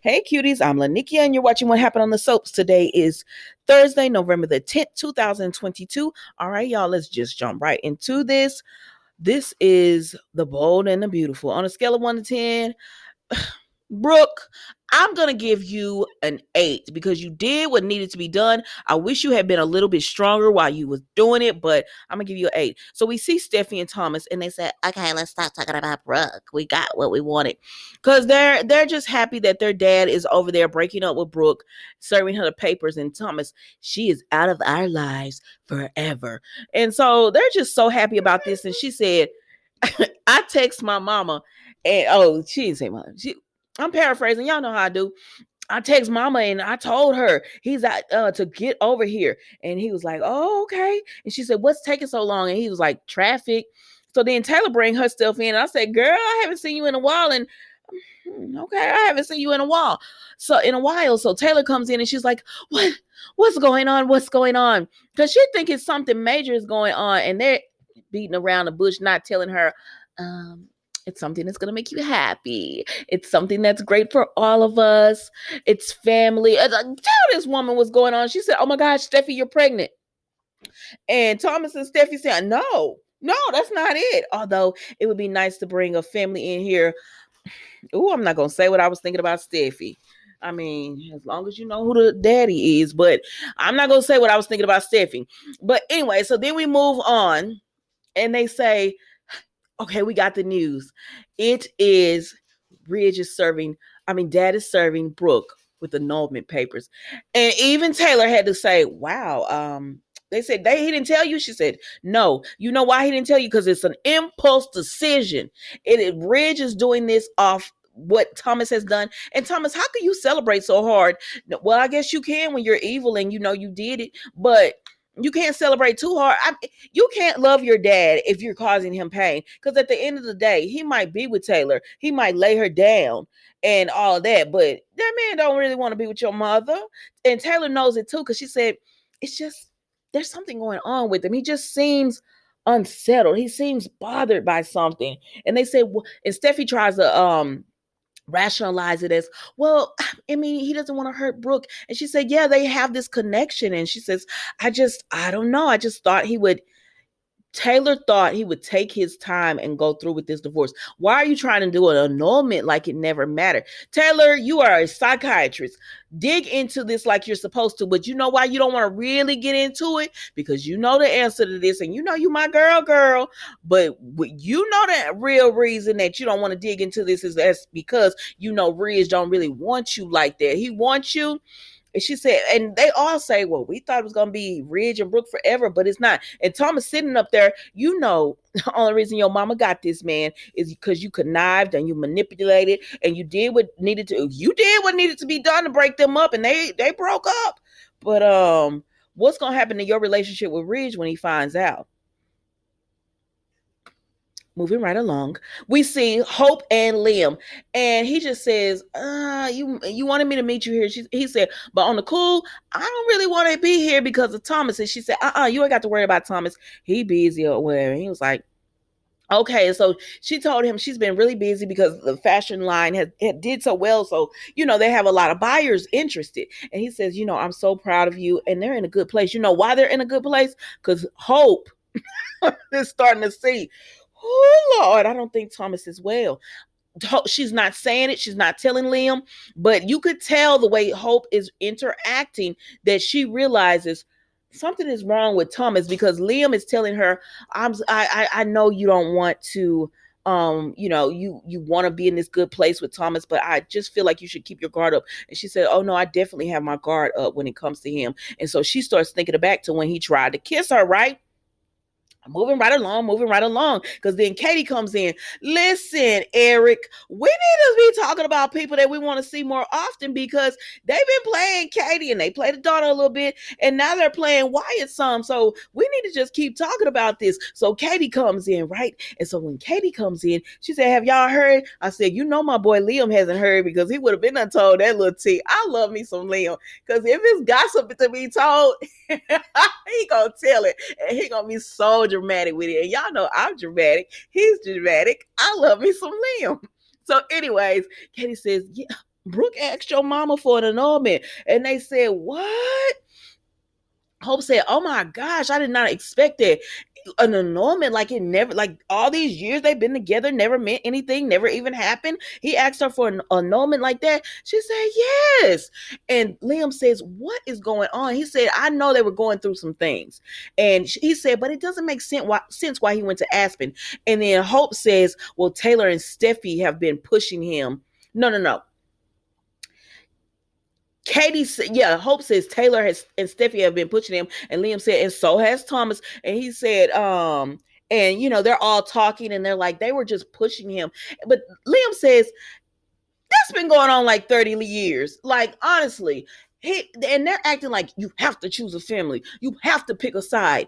Hey cuties, I'm Lanikia and you're watching What Happened on the Soaps. Today is Thursday, November the 10th, 2022. All right, y'all, let's just jump right into this. This is The Bold and the Beautiful. On a scale of 1 to 10, Brooke, I'm going to give you an 8 because you did what needed to be done. I wish you had been a little bit stronger while you was doing it, but I'm going to give you an 8. So we see Steffy and Thomas and they said, okay, let's stop talking about Brooke. We got what we wanted. Because they're just happy that their dad is over there breaking up with Brooke, serving her the papers, and Thomas, she is out of our lives forever. And so they're just so happy about this. And she said, I text my mama and she didn't say mama. I'm paraphrasing. Y'all know how I do. I text mama and I told her he's out to get over here. And he was like, oh, okay. And she said, what's taking so long? And he was like, traffic. So then Taylor bring her stuff in. And I said, girl, I haven't seen you in a while. And okay, I haven't seen you in a while. So Taylor comes in and she's like, what's going on? What's going on? Because she think it's something major is going on. And they're beating around the bush, not telling her, it's something that's going to make you happy. It's something that's great for all of us. It's family. Tell this woman what's going on. She said, oh my gosh, Steffy, you're pregnant. And Thomas and Steffy said, no, that's not it. Although it would be nice to bring a family in here. Oh, I'm not going to say what I was thinking about Steffy. I mean, as long as you know who the daddy is, but I'm not going to say what I was thinking about Steffy. But anyway, so then we move on and they say, okay, we got the news. It is Dad is serving Brooke with annulment papers. And even Taylor had to say, wow, they said he didn't tell you. She said, no. You know why he didn't tell you? Because it's an impulse decision. Ridge is doing this off what Thomas has done. And Thomas, how can you celebrate so hard? Well, I guess you can when you're evil and you know you did it, but you can't celebrate too hard. You can't love your dad if you're causing him pain. Because at the end of the day, he might be with Taylor. He might lay her down and all that. But that man don't really want to be with your mother. And Taylor knows it too. Because she said, it's just, there's something going on with him. He just seems unsettled. He seems bothered by something. And they say, well, and Steffy tries to rationalize it as, well, I mean, he doesn't want to hurt Brooke. And she said, yeah, they have this connection. And she says, I don't know. I just thought Taylor thought he would take his time and go through with this divorce. Why are you trying to do an annulment like it never mattered? Taylor, you are a psychiatrist. Dig into this like you're supposed to, but you know why you don't want to really get into it? Because you know the answer to this and you know you my girl. But you know the real reason that you don't want to dig into this is that's because you know Ridge don't really want you like that. He wants you. And she said, and they all say, well, we thought it was going to be Ridge and Brooke forever, but it's not. And Thomas sitting up there, you know, the only reason your mama got this man is because you connived and you manipulated and you did what needed to be done to break them up, and they broke up. But what's going to happen to your relationship with Ridge when he finds out? Moving right along, we see Hope and Liam, and he just says, you wanted me to meet you here. He said, but on the cool, I don't really want to be here because of Thomas. And she said, you ain't got to worry about Thomas. He busy or whatever. And he was like, okay. So she told him she's been really busy because the fashion line had did so well. So, you know, they have a lot of buyers interested. And he says, you know, I'm so proud of you. And they're in a good place. You know why they're in a good place? Because Hope is starting to see, oh Lord, I don't think Thomas is well. She's not saying it. She's not telling Liam, but you could tell the way Hope is interacting that she realizes something is wrong with Thomas, because Liam is telling her, I know you don't want to, you know, you want to be in this good place with Thomas, but I just feel like you should keep your guard up. And she said, oh no, I definitely have my guard up when it comes to him. And so she starts thinking back to when he tried to kiss her, right? Moving right along, because then Katie comes in. Listen, Eric, we need to be talking about people that we want to see more often, because they've been playing Katie and they played the daughter a little bit, and now they're playing Wyatt some. So we need to just keep talking about this. So Katie comes in, right? And so when Katie comes in, she said, have y'all heard? I said, you know, my boy Liam hasn't heard, because he would have been untold that little tea. I love me some Liam, because if it's gossip to be told, he gonna tell it, and he gonna be so dramatic with it. And y'all know I'm dramatic. He's dramatic. I love me some Liam. So anyways, Katie says, yeah, Brooke asked your mama for an annulment. And they said, what? Hope said, oh my gosh, I did not expect that. An annulment, like it never, like all these years they've been together, never meant anything, never even happened. He asked her for an annulment like that. She said, yes. And Liam says, what is going on? He said, I know they were going through some things. And he said, but it doesn't make sense why he went to Aspen. And then Hope says, well, Taylor and Steffi have been pushing him. No. Katie said, yeah, Hope says Taylor has and Steffi have been pushing him, and Liam said, and so has Thomas. And he said, and they're all talking and they're like, they were just pushing him. But Liam says, that's been going on like 30 years. Like, honestly, and they're acting like you have to choose a family, you have to pick a side.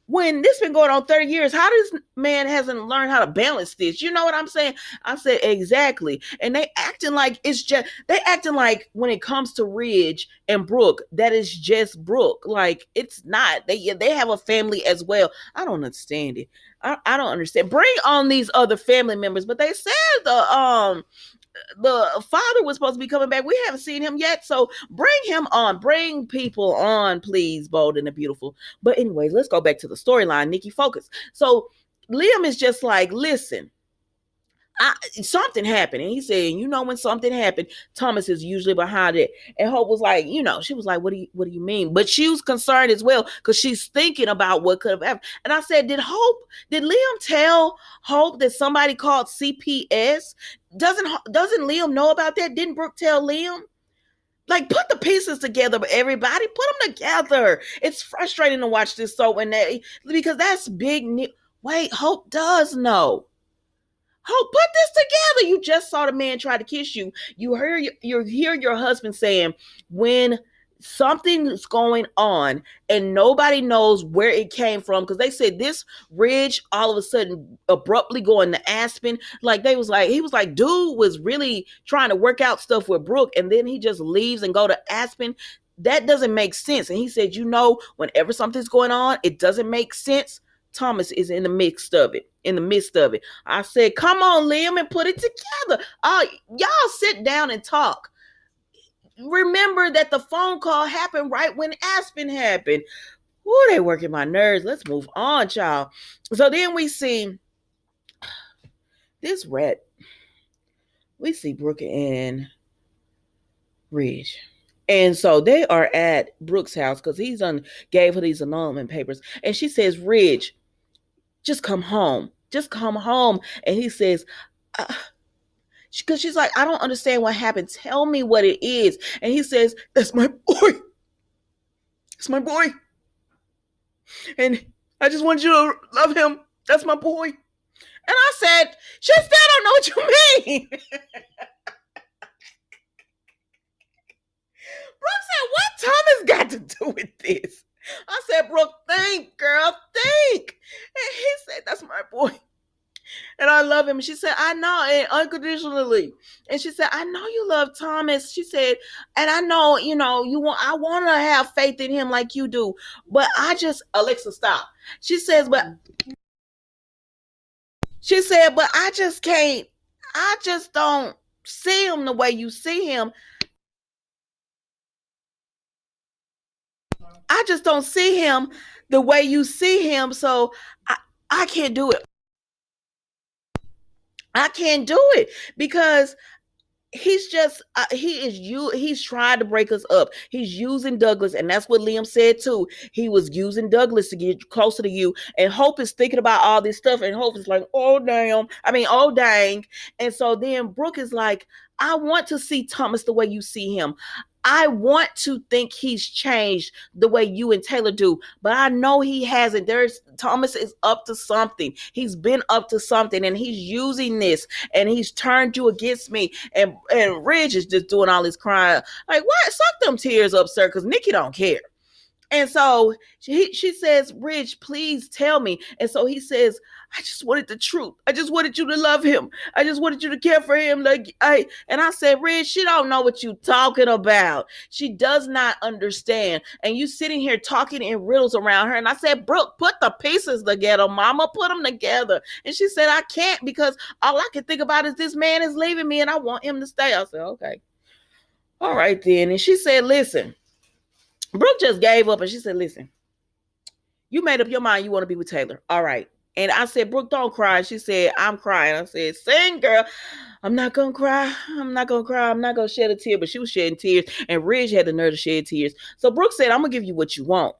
When this been going on 30 years, how does man hasn't learned how to balance this? You know what I'm saying? I said exactly. And they acting like when it comes to Ridge and Brooke, that is just Brooke. Like it's not. They have a family as well. I don't understand it. I don't understand. Bring on these other family members, but they said the father was supposed to be coming back. We haven't seen him yet, so bring him on. Bring people on, please, Bold and the Beautiful. But anyways, let's go back to the storyline. Nikki, focus. So Liam is just like, listen, something happened. And he said, when something happened, Thomas is usually behind it. And Hope was like, she was like, what do you mean? But she was concerned as well because she's thinking about what could have happened. And I said, did Liam tell Hope that somebody called CPS? Doesn't Liam know about that? Didn't Brooke tell Liam? Like, put the pieces together, everybody. Put them together. It's frustrating to watch this because that's big. Wait, Hope does know. Hope, put this together. You just saw the man try to kiss you. You hear your husband saying, when something's going on and nobody knows where it came from, because they said this Ridge all of a sudden abruptly going to Aspen. Like he was like, dude was really trying to work out stuff with Brooke, and then he just leaves and go to Aspen. That doesn't make sense. And he said, whenever something's going on, it doesn't make sense. Thomas is in the midst of it. I said, come on, Liam, and put it together. Y'all sit down and talk. Remember that the phone call happened right when Aspen happened. Ooh, they working my nerves. Let's move on, child. So then we see this rat. We see Brooke and Ridge. And so they are at Brooke's house because he's gave her these annulment papers. And she says, Ridge, just come home. And he says, because she's like, I don't understand what happened. Tell me what it is. And he says, that's my boy. It's my boy. And I just want you to love him. That's my boy. And I said, she still don't know what you mean. Brooke said, what Thomas got to do with this? I said, Brooke, think, girl, think. And he said, that's my boy. And I love him. And she said, I know, and unconditionally. And she said, I know you love Thomas. She said, and I know, I want to have faith in him like you do. But Alexa, stop. She said, but I just can't. I just don't see him the way you see him. I just don't see him the way you see him. So I can't do it. I can't do it because he's just he's trying to break us up. He's using Douglas, and that's what Liam said too. He was using Douglas to get closer to you. And Hope is thinking about all this stuff, and Hope is like, oh dang. And so then Brooke is like, I want to see Thomas the way you see him. I want to think he's changed the way you and Taylor do, but I know he hasn't. Thomas is up to something. He's been up to something, and he's using this, and he's turned you against me. And Ridge is just doing all this crying. Like, what? Suck them tears up, sir, because Nikki don't care. And so she says, Ridge, please tell me. And so he says, I just wanted the truth. I just wanted you to love him. I just wanted you to care for him. And I said, Ridge, she don't know what you talking about. She does not understand. And you sitting here talking in riddles around her. And I said, Brooke, put the pieces together, mama. Put them together. And she said, I can't, because all I can think about is this man is leaving me and I want him to stay. I said, okay. All right then. And she said, listen, Brooke just gave up and she said, listen, you made up your mind you want to be with Taylor. All right. And I said, Brooke, don't cry. She said, I'm crying. I said, sing, girl. I'm not going to cry. I'm not going to cry. I'm not going to shed a tear. But she was shedding tears. And Ridge had the nerve to shed tears. So Brooke said, I'm going to give you what you want.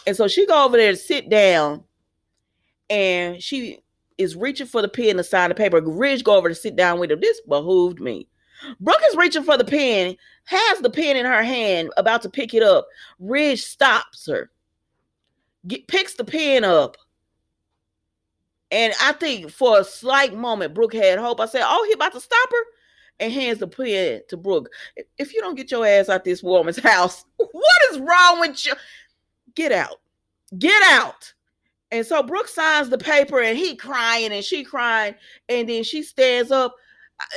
And so she go over there to sit down. And she is reaching for the pen to sign the paper. Ridge go over to sit down with her. This behooved me. Brooke is reaching for the pen, has the pen in her hand, about to pick it up. Ridge stops her, picks the pen up. And I think for a slight moment, Brooke had hope. I said, oh, he about to stop her? And hands the pen to Brooke. If you don't get your ass out this woman's house, what is wrong with you? Get out. Get out. And so Brooke signs the paper and he crying and she crying. And then she stands up.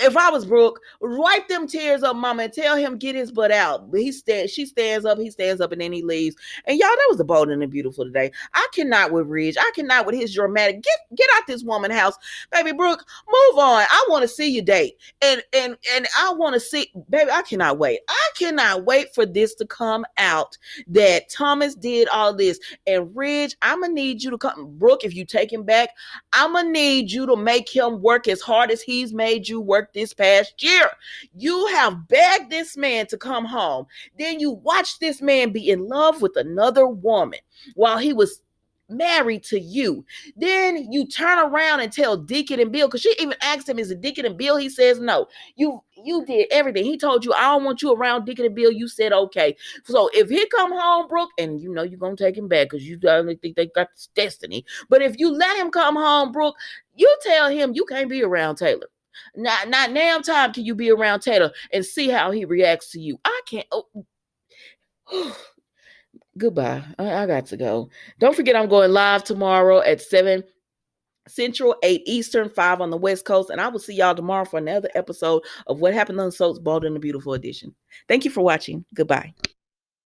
If I was Brooke, wipe them tears up, mama, and tell him get his butt out. But she stands up, he stands up, and then he leaves. And y'all, that was the Bold and the Beautiful today. I cannot with Ridge. I cannot with his dramatic. Get out this woman's house, baby. Brooke, move on. I want to see you date, and I want to see, baby. I cannot wait. I cannot wait for this to come out that Thomas did all this. And Ridge, I'm gonna need you to come, Brooke. If you take him back, I'm gonna need you to make him work as hard as he's made you work this past year. You have begged this man to come home. Then you watch this man be in love with another woman while he was married to you. Then you turn around and tell Deacon and Bill, because she even asked him, is it Deacon and Bill? He says no. You did everything. He told you, I don't want you around Deacon and Bill. You said okay. So if he come home, Brooke, and you know you're going to take him back because you don't think they got this destiny. But if you let him come home, Brooke, you tell him you can't be around Taylor. Not damn time can you be around Taylor and see how he reacts to you. I can't. Oh. Goodbye. I got to go. Don't forget I'm going live tomorrow at 7 Central, 8 Eastern, 5 on the West Coast. And I will see y'all tomorrow for another episode of What Happened on the Soaps, Bold and the Beautiful edition. Thank you for watching. Goodbye.